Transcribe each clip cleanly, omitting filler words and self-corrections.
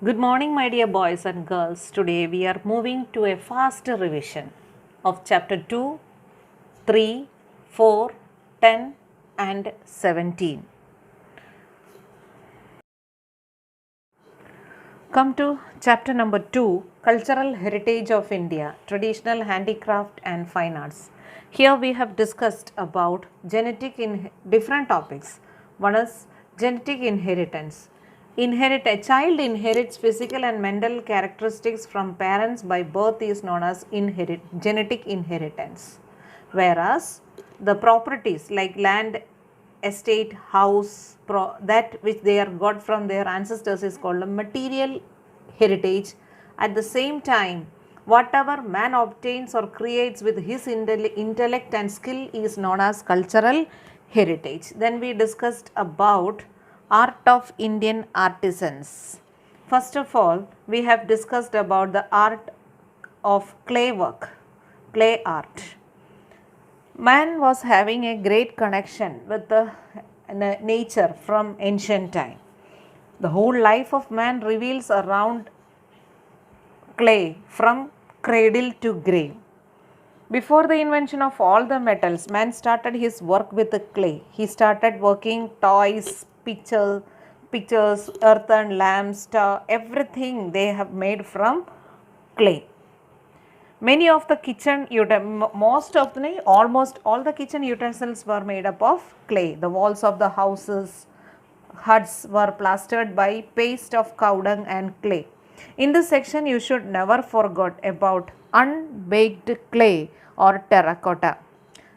Good morning, my dear boys and girls. Today we are moving to a fast revision of chapter 2, 3, 4, 10, and 17. Come to chapter number 2, Cultural Heritage of India, Traditional Handicraft and Fine Arts. Here we have discussed about genetic in different topics. One is genetic inheritance. A child inherits physical and mental characteristics from parents by birth is known as genetic inheritance. Whereas the properties like land, estate, house, that which they are got from their ancestors is called a material heritage. At the same time, whatever man obtains or creates with his intellect and skill is known as cultural heritage. Then we discussed about art of Indian artisans. First of all, we have discussed about the art of clay work, clay art. Man was having a great connection with the nature from ancient time. The whole life of man reveals around clay from cradle to grave. Before the invention of all the metals, man started his work with the clay. He started working toys, pictures, earthen lamps, everything they have made from clay. Many of the almost all the kitchen utensils were made up of clay. The walls of the houses, huts were plastered by paste of cow dung and clay. In this section, you should never forget about unbaked clay or terracotta.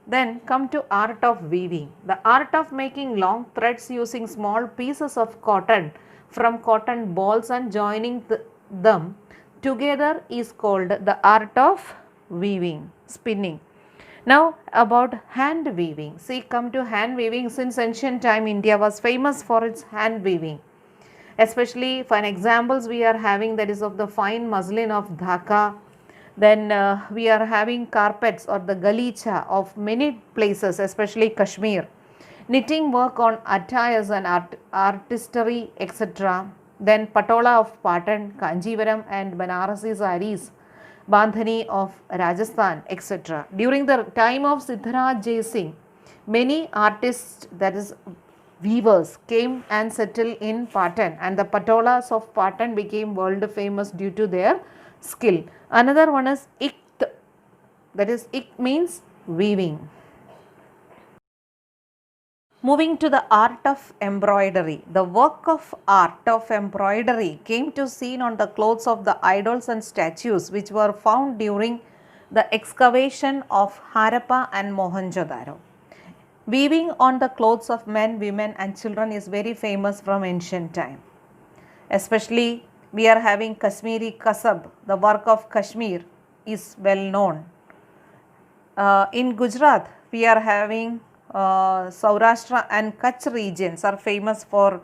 Then come to art of weaving. The art of making long threads using small pieces of cotton from cotton balls and joining them together is called the art of weaving, spinning. Now about hand weaving. See, come to hand weaving. Since ancient time, India was famous for its hand weaving. Especially for examples we are having, that is of the fine muslin of Dhaka. Then we are having carpets or the galicha of many places, especially Kashmir. Knitting work on attires and artistry, etc. Then patola of Patan, Kanjivaram and Banarasi sarees, Bandhani of Rajasthan, etc. During the time of Siddharaj Jai Singh, many artists, that is weavers, came and settled in Patan, and the patolas of Patan became world famous due to their skill. Another one is ikt, that is ikt means weaving. Moving to the art of embroidery. The work of art of embroidery came to seen on the clothes of the idols and statues which were found during the excavation of Harappa and Mohenjo-daro. Weaving on the clothes of men, women and children is very famous from ancient time. Especially we are having Kashmiri Kasab, the work of Kashmir is well known. In Gujarat, we are having Saurashtra and Kutch regions are famous for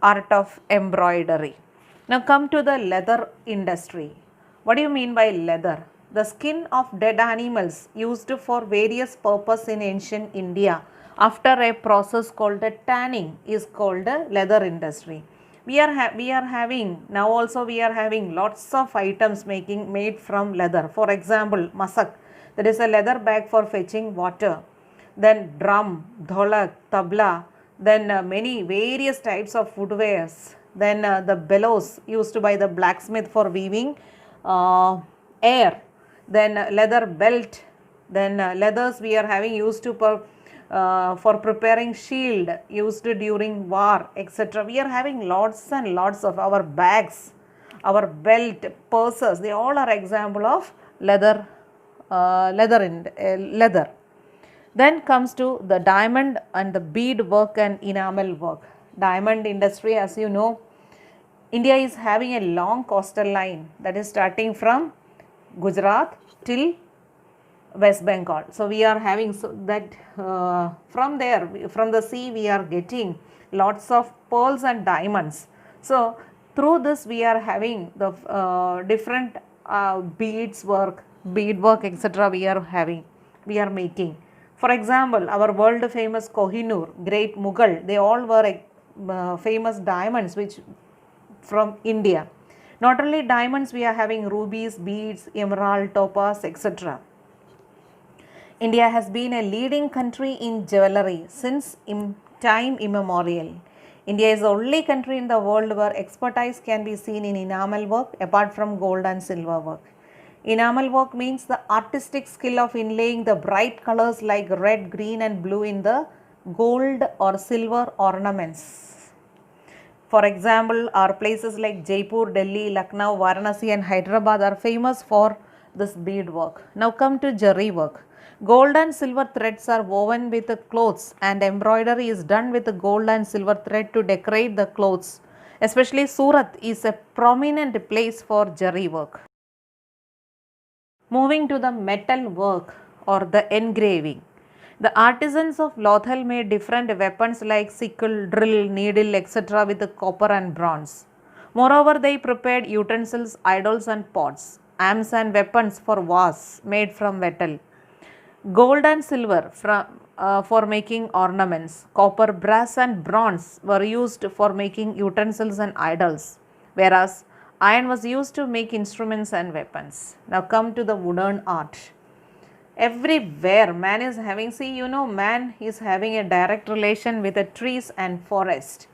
art of embroidery. Now come to the leather industry. What do you mean by leather? The skin of dead animals used for various purposes in ancient India after a process called a tanning is called a leather industry. We are having now also we are having lots of items made from leather. For example, masak, that is a leather bag for fetching water. Then drum, dholak, tabla, then many various types of footwears. Then the bellows used by the blacksmith for weaving air. Then leather belt. Then leathers we are having used to for preparing shield used during war, etc. We are having lots and lots of our bags, our belt, purses. They all are example of leather. Then comes to the diamond and the bead work and enamel work. Diamond industry, as you know, India is having a long coastal line that is starting from Gujarat till West Bengal. So we are having from there, from the sea we are getting lots of pearls and diamonds. So through this we are having the different bead work, etc. we are making. For example, our world famous Kohinoor, great Mughal, they all were famous diamonds which from India. Not only diamonds, we are having rubies, beads, emerald, topaz, etc. India has been a leading country in jewelry since time immemorial. India is the only country in the world where expertise can be seen in enamel work apart from gold and silver work. Enamel work means the artistic skill of inlaying the bright colors like red, green and blue in the gold or silver ornaments. For example, our places like Jaipur, Delhi, Lucknow, Varanasi and Hyderabad are famous for this bead work. Now come to zari work. Gold and silver threads are woven with the clothes and embroidery is done with the gold and silver thread to decorate the clothes. Especially Surat is a prominent place for zari work. Moving to the metal work or the engraving. The artisans of Lothal made different weapons like sickle, drill, needle, etc. with the copper and bronze. Moreover, they prepared utensils, idols and pots, arms and weapons for wars made from metal. Gold and silver for making ornaments. Copper, brass and bronze were used for making utensils and idols, whereas iron was used to make instruments and weapons. Now come to the wooden art. Everywhere man is having, man is having a direct relation with the trees and forest.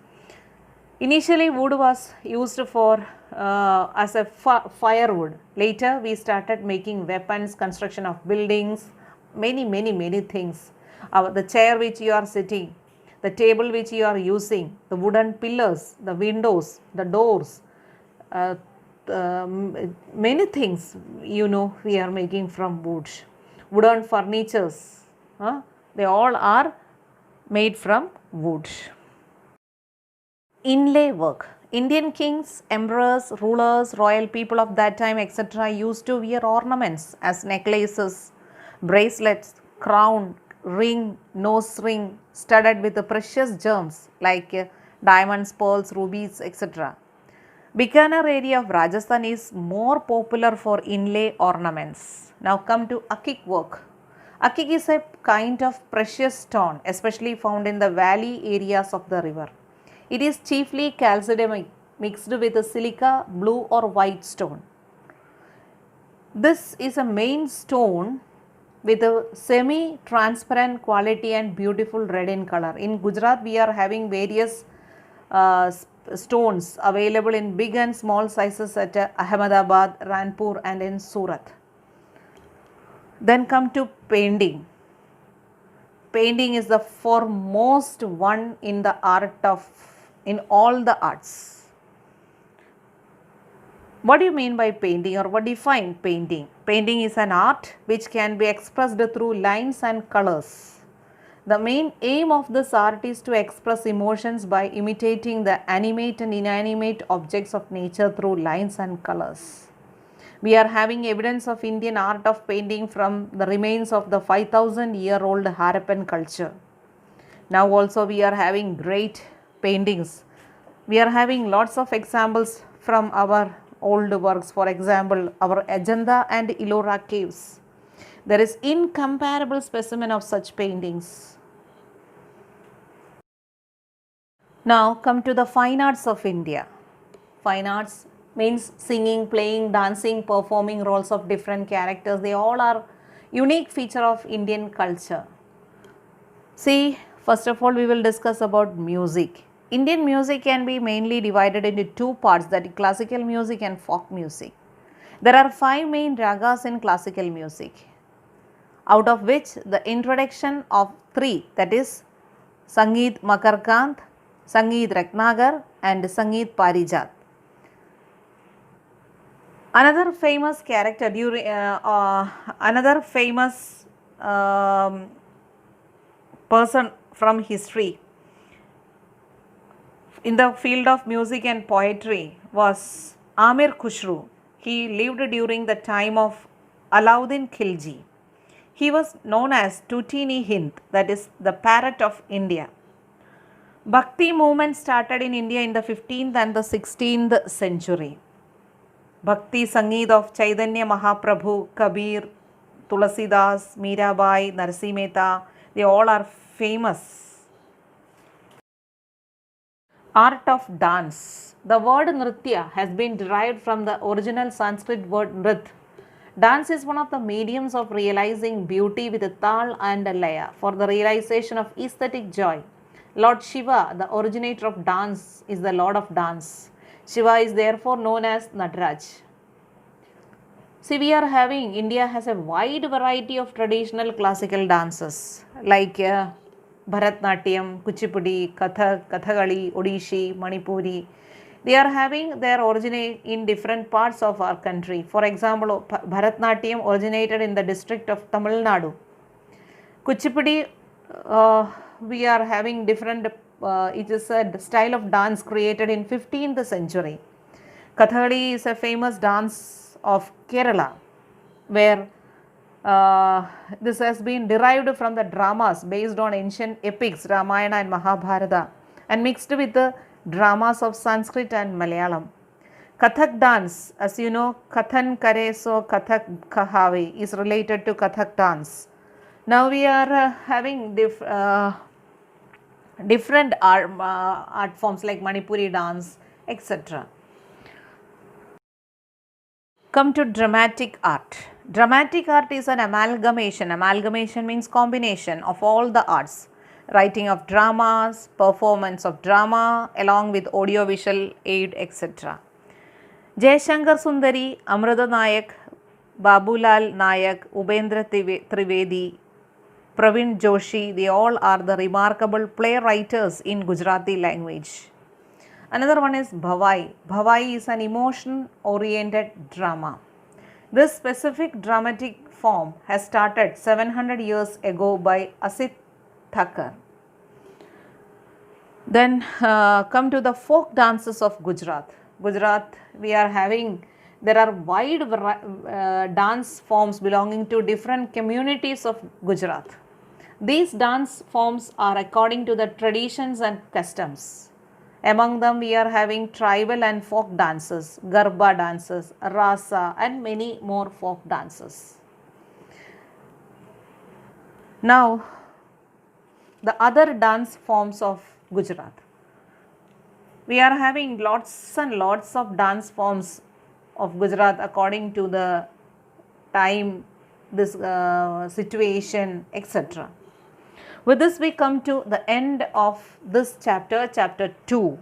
Initially wood was used for as a firewood. Later we started making weapons, construction of buildings, many things. The chair which you are sitting, the table which you are using, the wooden pillars, the windows, the doors, many things we are making from wood. Wooden furnitures, they all are made from wood. Inlay work. Indian kings, emperors, rulers, royal people of that time, etc. used to wear ornaments as necklaces, bracelets, crown, ring, nose ring, studded with the precious gems like diamonds, pearls, rubies, etc. Bikaner area of Rajasthan is more popular for inlay ornaments. Now come to akik work. Akik is a kind of precious stone, especially found in the valley areas of the river. It is chiefly chalcedonic mixed with a silica, blue or white stone. This is a main stone with a semi-transparent quality and beautiful red in color. In Gujarat, we are having various stones available in big and small sizes at Ahmedabad, Ranpur and in Surat. Then come to painting. Painting is the foremost one in the in all the arts. What do you mean by painting, or what define painting? Painting is an art which can be expressed through lines and colors. The main aim of this art is to express emotions by imitating the animate and inanimate objects of nature through lines and colors. We are having evidence of Indian art of painting from the remains of the 5,000-year-old Harappan culture. Now also we are having great paintings. We are having lots of examples from our old works. For example, our Ajanta and Ellora caves. There is incomparable specimen of such paintings. Now come to the fine arts of India. Fine arts means singing, playing, dancing, performing roles of different characters. They all are unique feature of Indian culture. See, first of all we will discuss about music. Indian music can be mainly divided into two parts, that is classical music and folk music. There are 5 main ragas in classical music, out of which the introduction of 3, that is Sangeet Makarkant, Sangeet Ratnagar and Sangeet Parijat. Another famous character during person from history in the field of music and poetry was Amir Khusru. He lived during the time of Alauddin Khilji. He was known as Tutini-Hind, that is the parrot of India. Bhakti movement started in India in the 15th and the 16th century. Bhakti Sangeet of Chaitanya Mahaprabhu, Kabir, Tulasidas, Mirabai, Narsi Mehta, they all are famous. Art of dance. The word nritya has been derived from the original Sanskrit word nrit. Dance is one of the mediums of realizing beauty with a tal and a laya for the realization of aesthetic joy. Lord Shiva, the originator of dance, is the Lord of dance. Shiva is therefore known as Nataraj. See, we are having, India has a wide variety of traditional classical dances like Bharatnatyam, Kuchipudi, Kathak, Kathakali, Odishi, Manipuri. They are having their origin in different parts of our country. For example, Bharatnatyam originated in the district of Tamil Nadu. Kuchipudi, we are having different, it is a style of dance created in 15th century. Kathakali is a famous dance of Kerala, where this has been derived from the dramas based on ancient epics, Ramayana and Mahabharata, and mixed with the dramas of Sanskrit and Malayalam. Kathak dance, as you know, Kathan Kare So Kathak Kahave is related to Kathak dance. Now we are having different art forms like Manipuri dance, etc. Come to dramatic art. Dramatic art is an amalgamation. Amalgamation means combination of all the arts. Writing of dramas, performance of drama, along with audiovisual aid, etc. Jayashankar Sundari, Amrita Nayak, Babulal Nayak, Ubendra Trivedi, Praveen Joshi, they all are the remarkable playwrights in Gujarati language. Another one is Bhavai. Bhavai is an emotion-oriented drama. This specific dramatic form has started 700 years ago by Asit Thakur. Then come to the folk dances of Gujarat. Gujarat, we are having, there are wide dance forms belonging to different communities of Gujarat. These dance forms are according to the traditions and customs. Among them, we are having tribal and folk dances, Garba dances, Rasa, and many more folk dances. Now, the other dance forms of Gujarat. We are having lots and lots of dance forms of Gujarat according to the time, this situation, etc. With this, we come to the end of this chapter, chapter 2.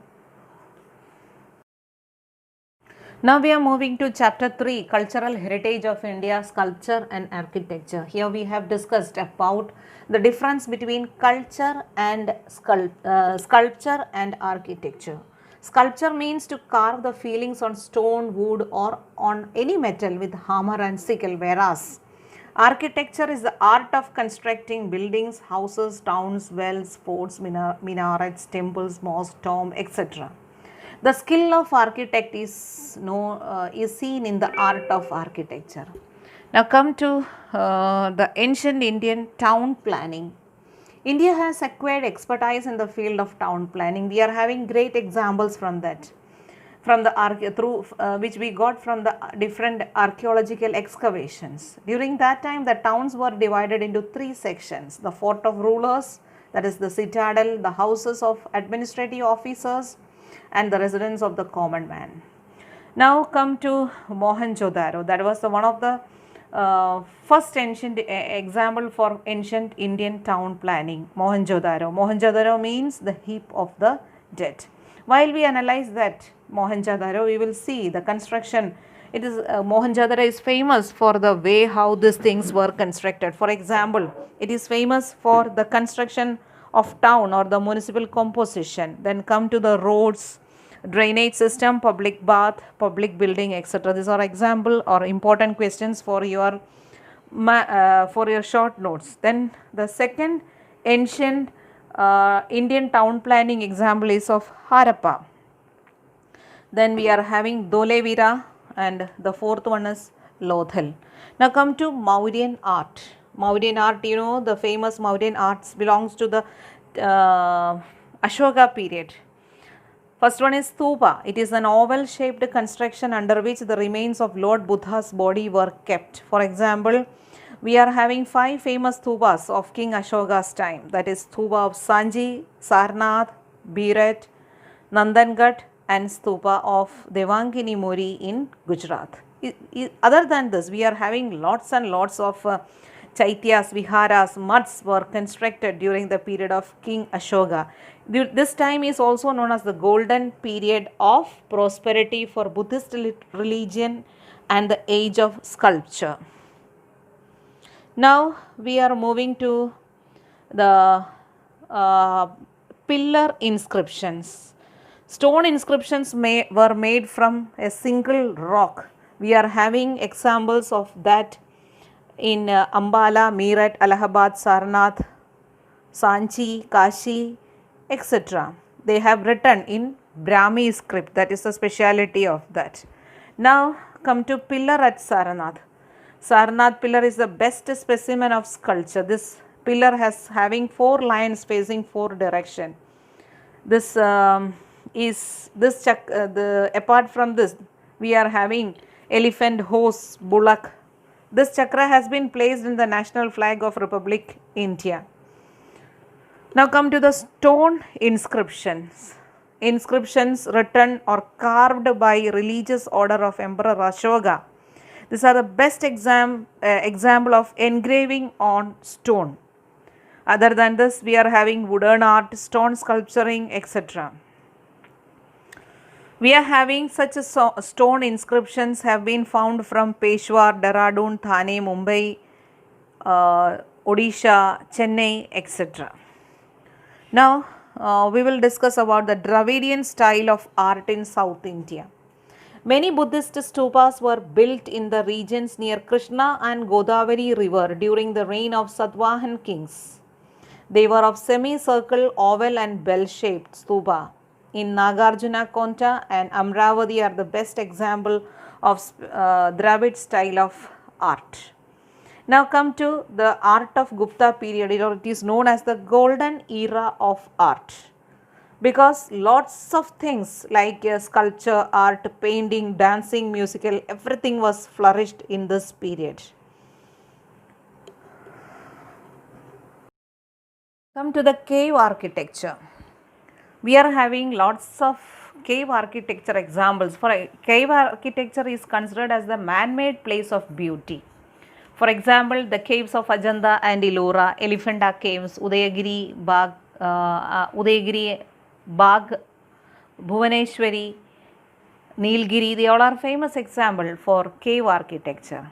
Now we are moving to chapter 3, Cultural Heritage of India, Sculpture and Architecture. Here we have discussed about the difference between culture and sculpture and architecture. Sculpture means to carve the feelings on stone, wood or on any metal with hammer and sickle, whereas architecture is the art of constructing buildings, houses, towns, wells, forts, minarets, temples, mosques, tombs, etc. The skill of architect is seen in the art of architecture. Now come to the ancient Indian town planning. India has acquired expertise in the field of town planning. We are having great examples from that, from the which we got from the different archaeological excavations. During that time, the towns were divided into 3 sections: the fort of rulers, that is the citadel, the houses of administrative officers, and the residence of the common man. Now come to Mohenjo-daro. That was one of the first ancient example for ancient Indian town planning. Mohenjo-daro. Mohenjo-daro means the heap of the dead. While we analyze that Mohenjo-daro, we will see the construction. It is Mohenjo-daro is famous for the way how these things were constructed. For example, it is famous for the construction of town or the municipal composition. Then come to the roads, drainage system, public bath, public building, etc. These are example or important questions for your short notes. Then the second ancient Indian town planning example is of Harappa. Then we are having Dholevira, and the fourth one is Lothal. Now come to Mauryan art. Mauryan art, you know, the famous Mauryan arts belongs to the Ashoka period. First one is Stupa. It is an oval shaped construction under which the remains of Lord Buddha's body were kept. For example, we are having 5 famous stupas of King Ashoka's time. That is Stupa of Sanji, Sarnath, Birat, Nandangarh and stupa of Devangini Muri in Gujarat. Other than this, we are having lots and lots of chaityas, viharas, mats were constructed during the period of King Ashoka. This time is also known as the golden period of prosperity for Buddhist religion and the age of sculpture. Now we are moving to the pillar inscriptions. Stone inscriptions were made from a single rock. We are having examples of that in Ambala, Meerut, Allahabad, Sarnath, Sanchi, Kashi, etc. They have written in Brahmi script, that is the speciality of that. Now come to pillar at Sarnath. Sarnath pillar is the best specimen of sculpture. This pillar has having 4 lines facing 4 direction. This apart from this, we are having elephant, horse, bullock. This chakra has been placed in the national flag of Republic India. Now come to the stone inscriptions. Inscriptions written or carved by religious order of Emperor Ashoka. These are the best example of engraving on stone. Other than this, we are having wooden art, stone sculpturing, etc. We are having such a stone inscriptions have been found from Peshawar, Dehradun, Thane, Mumbai, Odisha, Chennai, etc. Now we will discuss about the Dravidian style of art in South India. Many Buddhist stupas were built in the regions near Krishna and Godavari river during the reign of Satvahan kings. They were of semicircle, oval and bell-shaped stupa. In Nagarjuna Konta and Amravati are the best example of Dravid style of art. Now come to the art of Gupta period, or it is known as the golden era of art, because lots of things like sculpture, art, painting, dancing, musical, everything was flourished in this period. Come to the cave architecture. We are having lots of cave architecture examples. For cave architecture is considered as the man-made place of beauty. For example, the caves of Ajanta and Ellora, Elephanta caves, Udayagiri, Bagh, Bhuvaneshwari, Nilgiri, they all are famous example for cave architecture.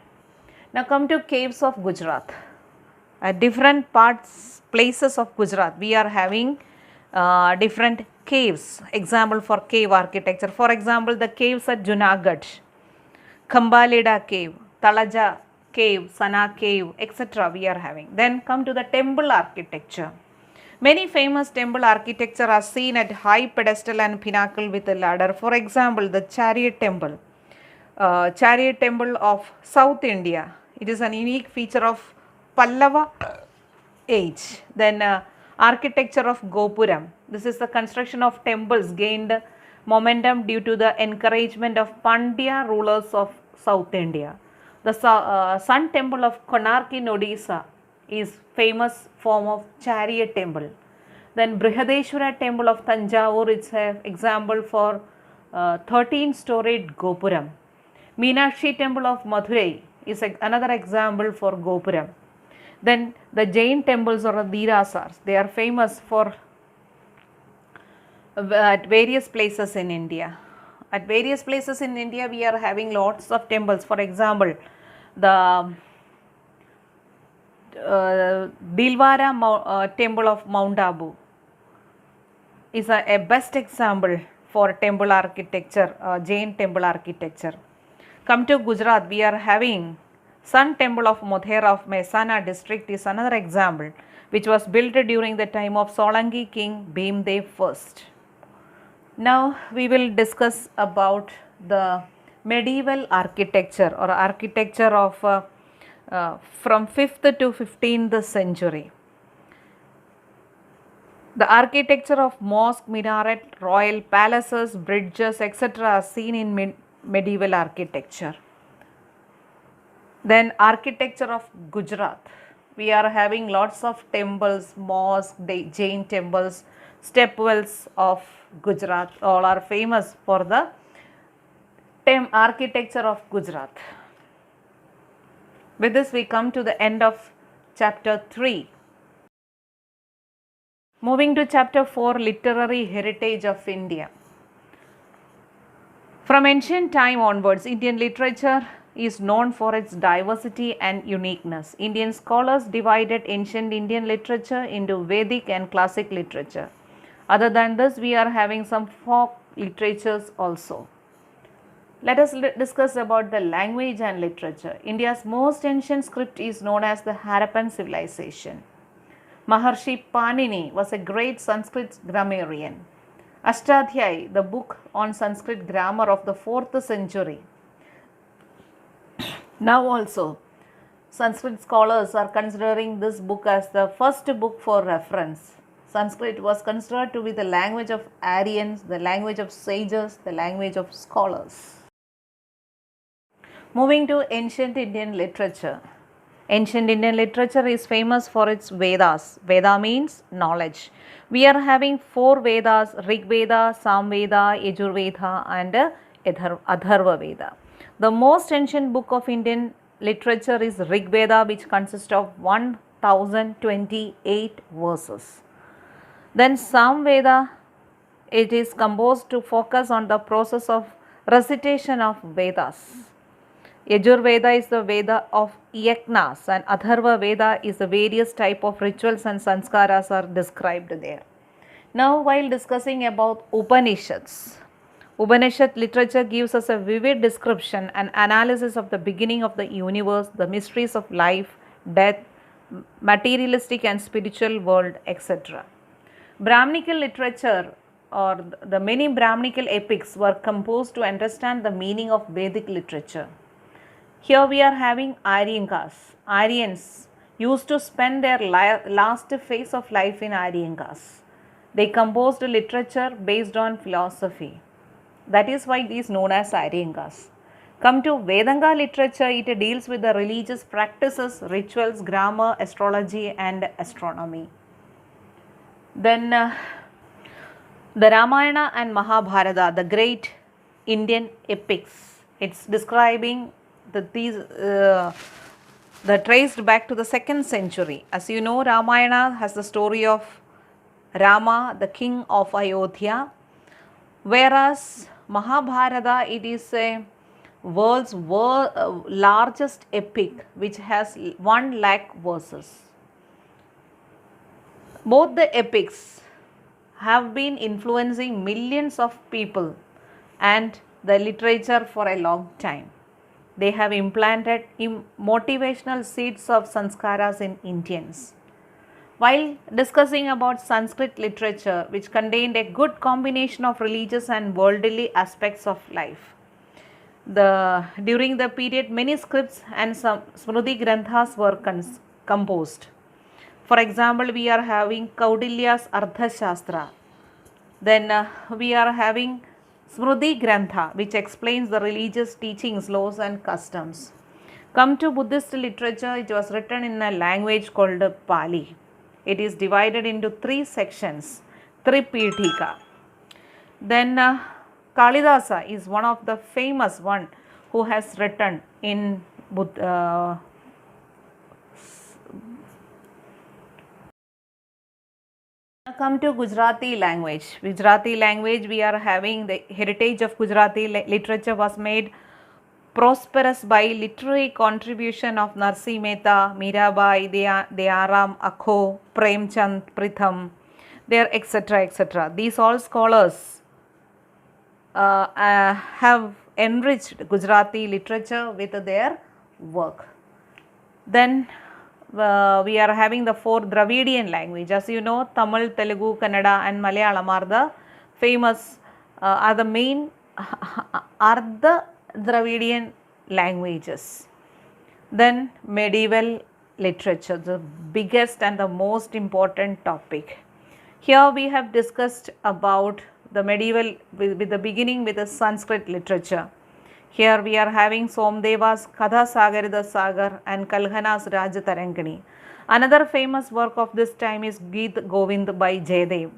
Now come to caves of Gujarat. At different places of Gujarat, we are having different caves, example for cave architecture. For example, the caves at Junagadh, Khambaleda cave, Talaja cave, Sana cave, etc. we are having. Then come to the temple architecture. Many famous temple architecture are seen at high pedestal and pinnacle with a ladder. For example, the chariot temple of South India. It is an unique feature of Pallava age. Then architecture of Gopuram. This is the construction of temples gained momentum due to the encouragement of Pandya rulers of South India. The Sun temple of Konark in Odisha is famous form of chariot temple. Then Brihadeshwara temple of Tanjavur is an example for 13-storied Gopuram. Meenakshi temple of Madurai is another example for Gopuram. Then the Jain temples or Dirasars, they are famous for at various places in India. At various places in India, we are having lots of temples. For example, the Dilwara temple of Mount Abu is a best example for temple architecture, Jain temple architecture. Come to Gujarat, we are having Sun temple of Modhera of Mehsana district is another example, which was built during the time of Solanki king Bhimdev I. Now we will discuss about the medieval architecture or architecture of from 5th to 15th century. The architecture of mosque, minaret, royal palaces, bridges, etc. are seen in medieval architecture. Then architecture of Gujarat. We are having lots of temples, mosques, Jain temples, stepwells of Gujarat. All are famous for the architecture of Gujarat. With this, we come to the end of chapter 3. Moving to chapter 4, Literary Heritage of India. From ancient time onwards, Indian literature is known for its diversity and uniqueness. Indian scholars divided ancient Indian literature into Vedic and classic literature. Other than this, we are having some folk literatures also. Let us discuss about the language and literature. India's most ancient script is known as the Harappan civilization. Maharshi Panini was a great Sanskrit grammarian. Ashtadhyay, the book on Sanskrit grammar of the 4th century. Now also, Sanskrit scholars are considering this book as the first book for reference. Sanskrit was considered to be the language of Aryans, the language of sages, the language of scholars. Moving to ancient Indian literature. Ancient Indian literature is famous for its Vedas. Veda means knowledge. We are having 4 Vedas: Rig Veda, Samveda, Yajurveda and Atharva Veda. The most ancient book of Indian literature is Rig Veda, which consists of 1028 verses. Then Samveda, it is composed to focus on the process of recitation of Vedas. Yajurveda is the Veda of yajnas and Atharva Veda is the various type of rituals and sanskaras are described there. Now while discussing about Upanishads, Upanishad literature gives us a vivid description and analysis of the beginning of the universe, the mysteries of life, death, materialistic and spiritual world, etc. Brahminical literature or the many Brahminical epics were composed to understand the meaning of Vedic literature. Here we are having Aryankas. Aryans used to spend their last phase of life in Aryankas. They composed literature based on philosophy. That is why it is known as Aryankas. Come to Vedanga literature, it deals with the religious practices, rituals, grammar, astrology and astronomy. Then the Ramayana and Mahabharata, the great Indian epics, it's describing the traced back to the 2nd century. As you know, Ramayana has the story of Rama, the king of Ayodhya, whereas Mahabharata, it is a world's largest epic which has 1 lakh verses. Both the epics have been influencing millions of people and the literature for a long time. They have implanted motivational seeds of sanskaras in Indians. While discussing about Sanskrit literature, which contained a good combination of religious and worldly aspects of life, during the period many scripts and some Smriti Granthas were composed. For example, we are having Kaudilya's Ardhashastra. Then we are having Smriti Grantha, which explains the religious teachings, laws and customs. Come to Buddhist literature, it was written in a language called Pali. It is divided into 3 sections, Tripitaka. Then Kalidasa is one of the famous one who has written in Come to Gujarati language. Gujarati language, we are having the heritage of Gujarati literature was made prosperous by literary contribution of Narsi Mehta, Mirabai, Dayaram Akho, Premchand, Pritham, there etc. etc. These all scholars have enriched Gujarati literature with their work. Then we are having the 4 Dravidian language. As you know, Tamil, Telugu, Kannada and Malayalam are the famous, are the main, are the Dravidian languages. Then medieval literature, the biggest and the most important topic. Here we have discussed about the medieval with the beginning with the Sanskrit literature. Here we are having Somdeva's Katha Sagarida Sagar and Kalhana's Rajatarangani. Another famous work of this time is Geet Govind by Jayadev.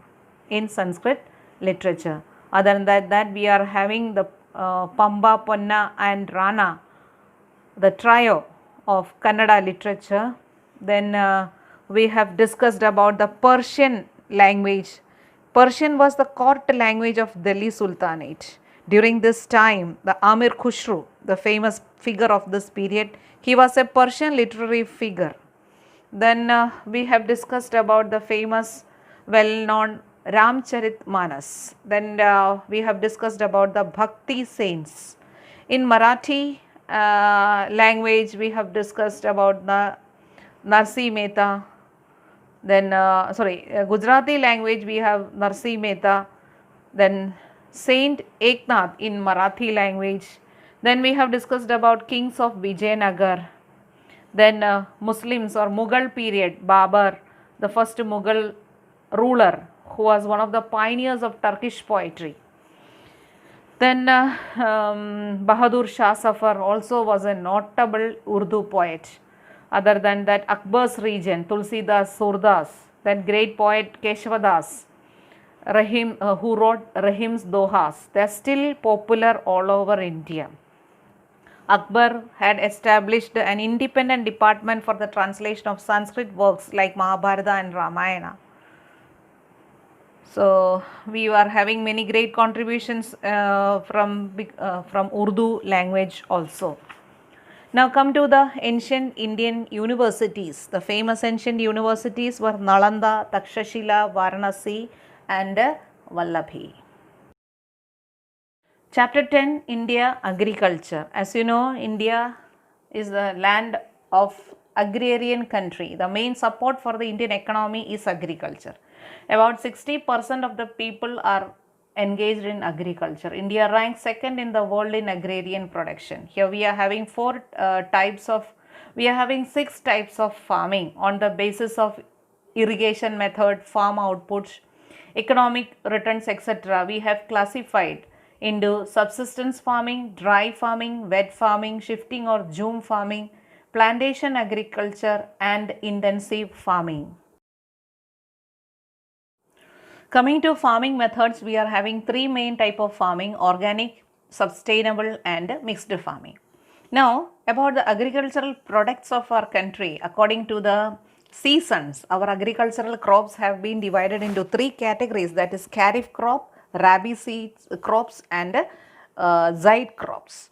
in Sanskrit literature. Other than that, we are having the Pamba, Ponna and Rana, the trio of Kannada literature. Then we have discussed about the Persian language. Persian was the court language of Delhi Sultanate. During this time, the Amir Khusro, the famous figure of this period, he was a Persian literary figure. Then we have discussed about the famous, well-known Ramcharitmanas. Then we have discussed about the Bhakti saints. In Marathi language, we have discussed about the Narsi Mehta. Then Gujarati language, we have Narsi Mehta. Then Saint Eknath in Marathi language. Then we have discussed about kings of Vijayanagar. Then Muslims or Mughal period, Babur, the first Mughal ruler who was one of the pioneers of Turkish poetry. Then Bahadur Shah Safar also was a notable Urdu poet. Other than that, Akbar's region, Tulsidas, Surdas, then great poet Keshavadas, Rahim, who wrote Rahim's Dohas. They are still popular all over India. Akbar had established an independent department for the translation of Sanskrit works like Mahabharata and Ramayana. So we are having many great contributions from Urdu language also. Now come to the ancient Indian universities. The famous ancient universities were Nalanda, Takshashila, Varanasi and Vallabhi. Chapter 10, India Agriculture. As you know, India is the land of agrarian country. The main support for the Indian economy is agriculture. About 60% of the people are engaged in agriculture. India ranks second in the world in agrarian production. Here we are having six types of farming on the basis of irrigation method, farm outputs, economic returns, etc. We have classified into subsistence farming, dry farming, wet farming, shifting or zoom farming, plantation agriculture and intensive farming. Coming to farming methods, we are having three main type of farming: organic, sustainable and mixed farming. Now about the agricultural products of our country, according to the seasons, our agricultural crops have been divided into three categories, that is kharif crop, rabi seeds crops and zaid crops.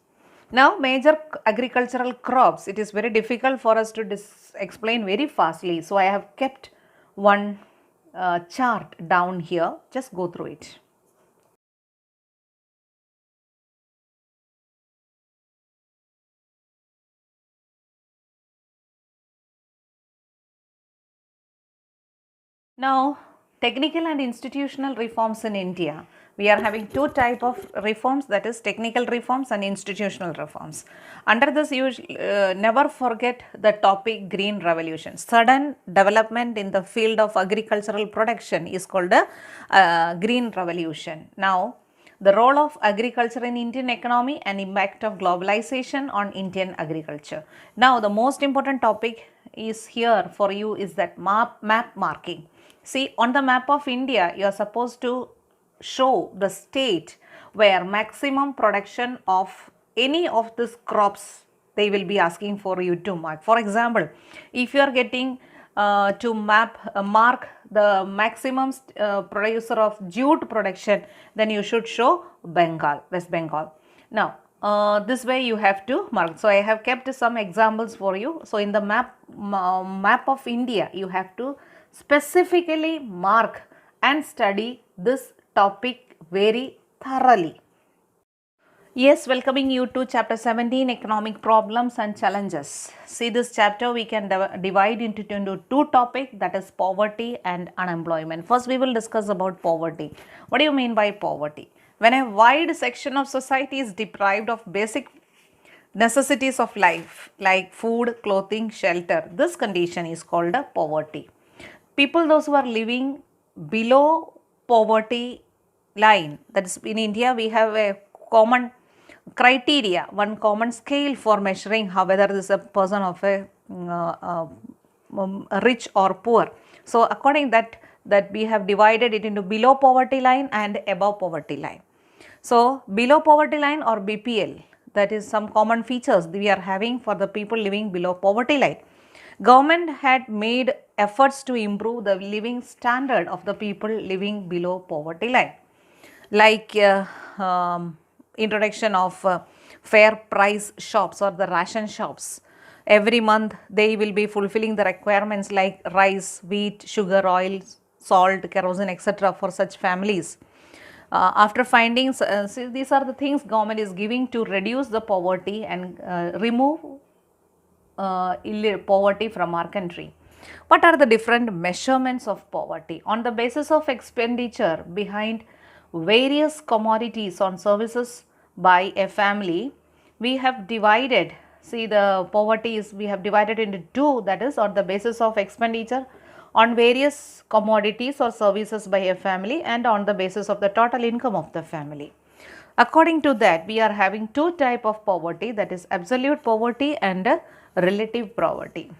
Now major agricultural crops, it is very difficult for us to explain very fastly, so I have kept one chart down here. Just go through it. Now technical and institutional reforms in India. We are having two type of reforms, that is technical reforms and institutional reforms. Under this, you never forget the topic green revolution. Sudden development in the field of agricultural production is called a green revolution. Now the role of agriculture in Indian economy and impact of globalization on Indian agriculture. Now the most important topic is here for you is that map marking. See, on the map of India, you are supposed to show the state where maximum production of any of these crops they will be asking for you to mark. For example, if you are getting to mark the maximum producer of jute production, then you should show Bengal, West Bengal. Now this way you have to mark. So I have kept some examples for you. So in the map of India, you have to specifically mark and study this topic very thoroughly. Yes, welcoming you to chapter 17, economic problems and challenges. See, this chapter we can divide into two topics, that is poverty and unemployment. First we will discuss about poverty. What do you mean by poverty? When a wide section of society is deprived of basic necessities of life like food, clothing, shelter, this condition is called a poverty. People those who are living below poverty line, that is in India we have a common criteria, one common scale for measuring how whether this is a person of a rich or poor. So according that that we have divided it into below poverty line and above poverty line. So, below poverty line or BPL, that is some common features we are having for the people living below poverty line. Government had made efforts to improve the living standard of the people living below poverty line, like introduction of fair price shops or the ration shops. Every month they will be fulfilling the requirements like rice, wheat, sugar, oil, salt, kerosene, etc. for such families. After findings, see, these are the things government is giving to reduce the poverty and remove poverty from our country. What are the different measurements of poverty? On the basis of expenditure behind various commodities on services by a family, we have divided, see the poverty is, we have divided into two, that is on the basis of expenditure on various commodities or services by a family and on the basis of the total income of the family. According to that, we are having two type of poverty, that is absolute poverty and relative poverty.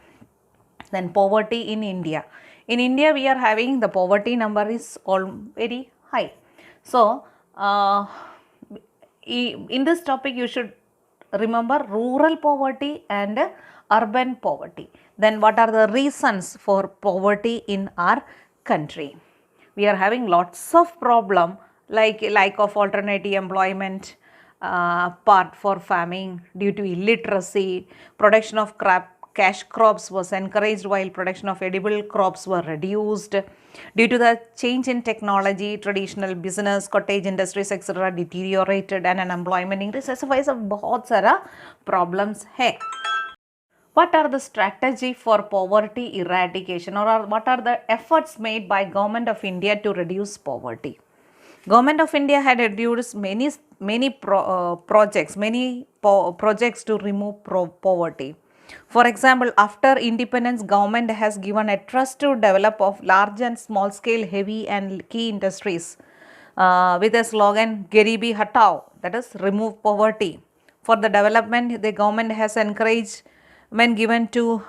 Then poverty in India. In India, we are having the poverty number is all very high. So, in this topic, you should remember rural poverty and urban poverty. Then what are the reasons for poverty in our country? We are having lots of problem like lack of alternative employment, part for farming due to illiteracy, production of cash crops was encouraged while production of edible crops were reduced. Due to the change in technology, traditional business, cottage industries etc. deteriorated and unemployment increased. ऐसे वैसे बहुत सारा problems है. What are the strategy for poverty eradication, or what are the efforts made by Government of India to reduce poverty? Government of India had introduced many projects to remove poverty. For example, after independence, government has given a trust to develop of large and small scale heavy and key industries with a slogan Garibi Hatao, that is remove poverty. For the development, the government has encouraged when given to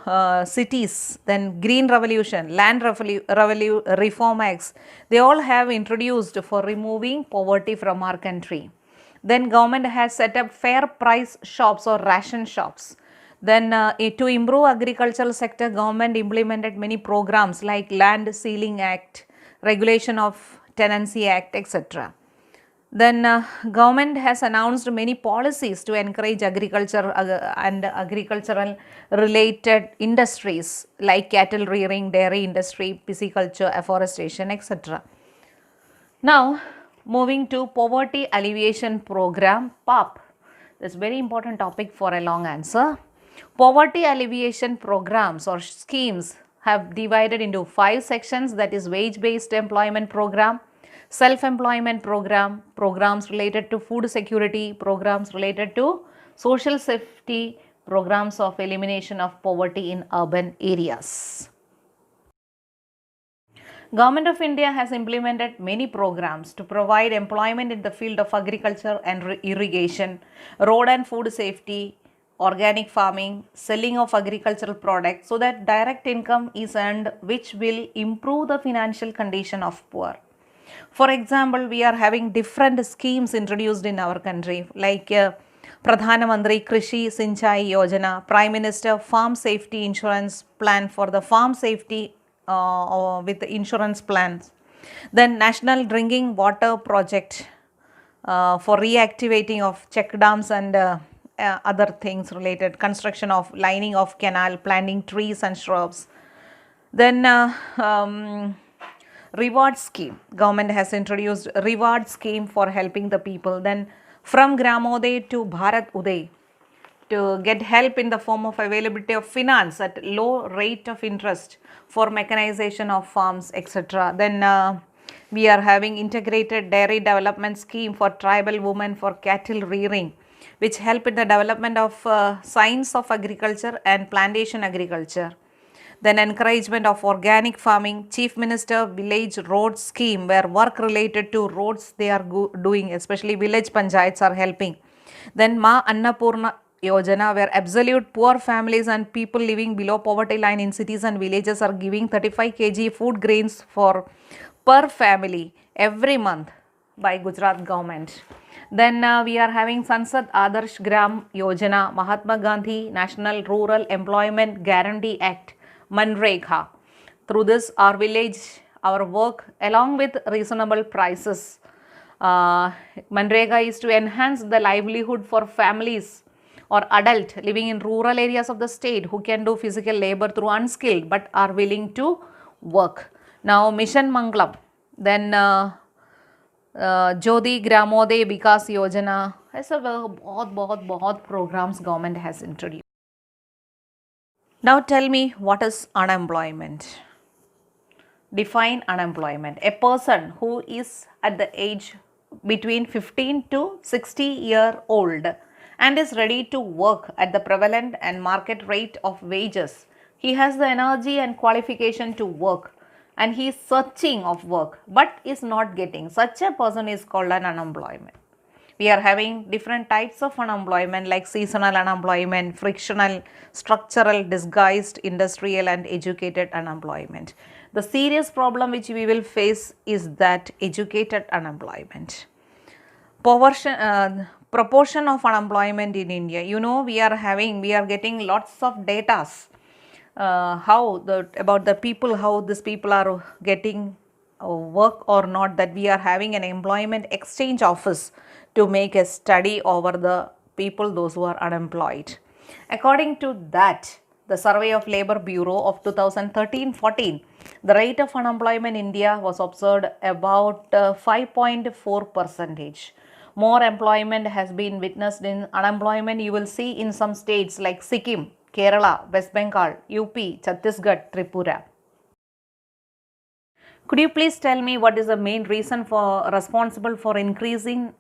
cities, then green revolution, land reform acts, they all have introduced for removing poverty from our country. Then government has set up fair price shops or ration shops. Then to improve agricultural sector, government implemented many programs like Land Ceiling Act, Regulation of Tenancy Act, etc. Then government has announced many policies to encourage agriculture and agricultural related industries like cattle rearing, dairy industry, pisciculture, afforestation, etc. Now moving to poverty alleviation program PAP. That's very important topic for a long answer. Poverty alleviation programs or schemes have divided into 5 sections, that is wage based employment program, self-employment program, programs related to food security, programs related to social safety, programs of elimination of poverty in urban areas. Government of India has implemented many programs to provide employment in the field of agriculture and irrigation, road and food safety, organic farming, selling of agricultural products, so that direct income is earned which will improve the financial condition of poor. For example, we are having different schemes introduced in our country like Pradhan Mantri Krishi Sinchai Yojana, Prime Minister Farm Safety Insurance Plan for the farm safety with the insurance plans. Then National Drinking Water Project for reactivating of check dams and other things related, construction of lining of canal, planting trees and shrubs. Then reward scheme, government has introduced reward scheme for helping the people. Then from Gramoday to Bharat Uday, to get help in the form of availability of finance at low rate of interest for mechanization of farms, etc. Then we are having integrated dairy development scheme for tribal women for cattle rearing, which help in the development of science of agriculture and plantation agriculture. Then encouragement of organic farming, Chief Minister Village Road Scheme, where work related to roads they are doing, especially village panchayats are helping. Then Ma Annapurna Yojana, where absolute poor families and people living below poverty line in cities and villages are giving 35 kg food grains for per family every month by Gujarat government. Then we are having Sansad Adarsh Gram Yojana, Mahatma Gandhi National Rural Employment Guarantee Act, Manrekha. Through this, our village, our work along with reasonable prices. Manrega is to enhance the livelihood for families or adult living in rural areas of the state who can do physical labor through unskilled but are willing to work. Now Mission Mangalam, then Jyoti Gramodaya Vikas Yojana, ऐसा बहुत programs government has introduced. Now tell me, what is unemployment? Define unemployment. A person who is at the age between 15 to 60-year-old and is ready to work at the prevalent and market rate of wages. He has the energy and qualification to work and he is searching of work but is not getting. Such a person is called an unemployment. We are having different types of unemployment like seasonal unemployment, frictional, structural, disguised, industrial and educated unemployment. The serious problem which we will face is that educated unemployment. Proportion of unemployment in India. You know, we are getting lots of data about the people, how these people are getting work or not, that we are having an employment exchange office to make a study over the people, those who are unemployed. According to that, the Survey of Labour Bureau of 2013-14, the rate of unemployment in India was observed about 5.4%. More employment has been witnessed in unemployment you will see in some states like Sikkim, Kerala, West Bengal, UP, Chhattisgarh, Tripura. Could you please tell me what is the main reason responsible for increase in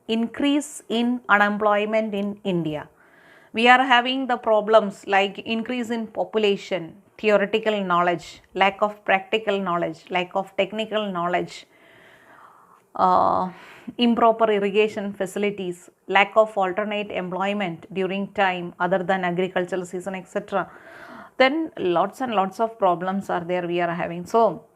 unemployment in India? We are having the problems like increase in population, theoretical knowledge, lack of practical knowledge, lack of technical knowledge, improper irrigation facilities, lack of alternate employment during time other than agricultural season, etc. Then lots and lots of problems are there we are having. So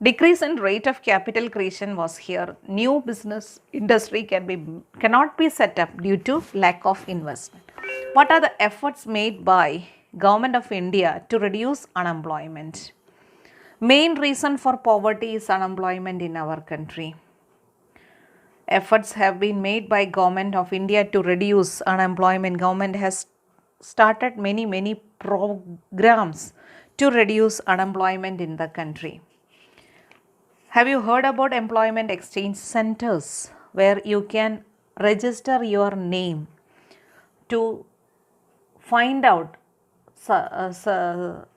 decrease in rate of capital creation was here. New business industry cannot be set up due to lack of investment. What are the efforts made by Government of India to reduce unemployment? Main reason for poverty is unemployment in our country. Efforts have been made by Government of India to reduce unemployment. Government has started many programs to reduce unemployment in the country. Have you heard about employment exchange centers where you can register your name to find out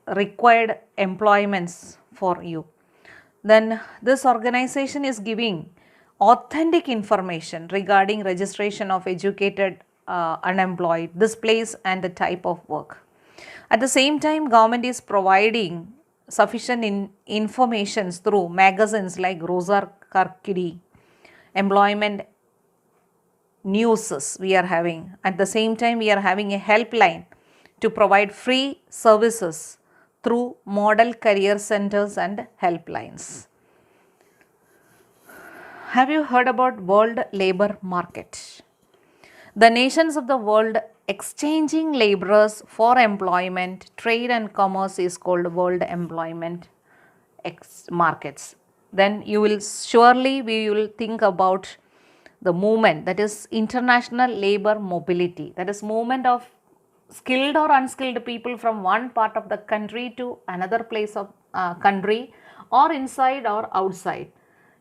required employments for you? Then this organization is giving authentic information regarding registration of educated unemployed, this place and the type of work. At the same time, government is providing sufficient informations through magazines like Rozar Karkidi, employment news we are having. At the same time, we are having a helpline to provide free services through model career centers and helplines. Have you heard about world labor market? The nations of the world exchanging laborers for employment, trade and commerce is called world employment markets. Then we will think about the movement, that is international labor mobility, that is movement of skilled or unskilled people from one part of the country to another place of country, or inside or outside,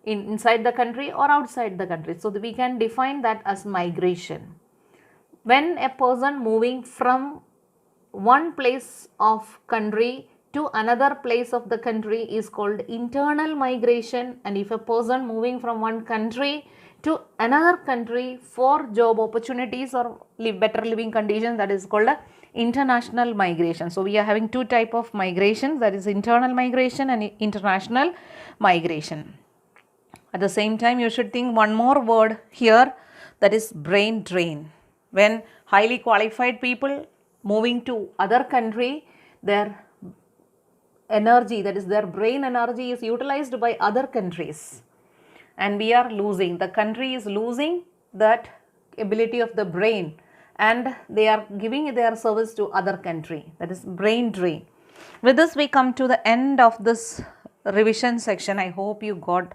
inside the country or outside the country. So we can define that as migration. When a person moving from one place of country to another place of the country is called internal migration, and if a person moving from one country to another country for job opportunities or better living conditions, that is called international migration. So we are having two types of migration, that is internal migration and international migration. At the same time, you should think one more word here, that is brain drain. When highly qualified people moving to other country, their energy, that is their brain energy, is utilized by other countries, and we are losing, the country is losing that ability of the brain, and they are giving their service to other country, that is brain drain. With this we come to the end of this revision section. I hope you got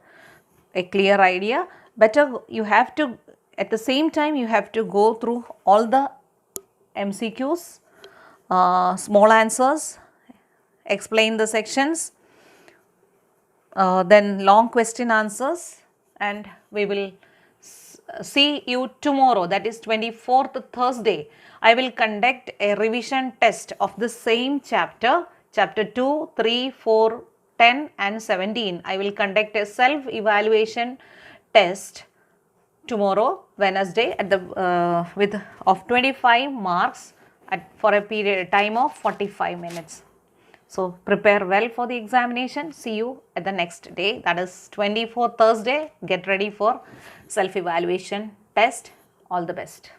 a clear idea. Better you have to, at the same time you have to go through all the MCQs, small answers, explain the sections, then long question answers, and we will see you tomorrow, that is 24th Thursday. I will conduct a revision test of the same chapter, chapter 2, 3, 4, 10 and 17. I will conduct a self-evaluation test tomorrow, Wednesday, at the with of 25 marks for a period time of 45 minutes. So prepare well for the examination. See you at the next day, that is 24th Thursday. Get ready for self-evaluation test. All the best.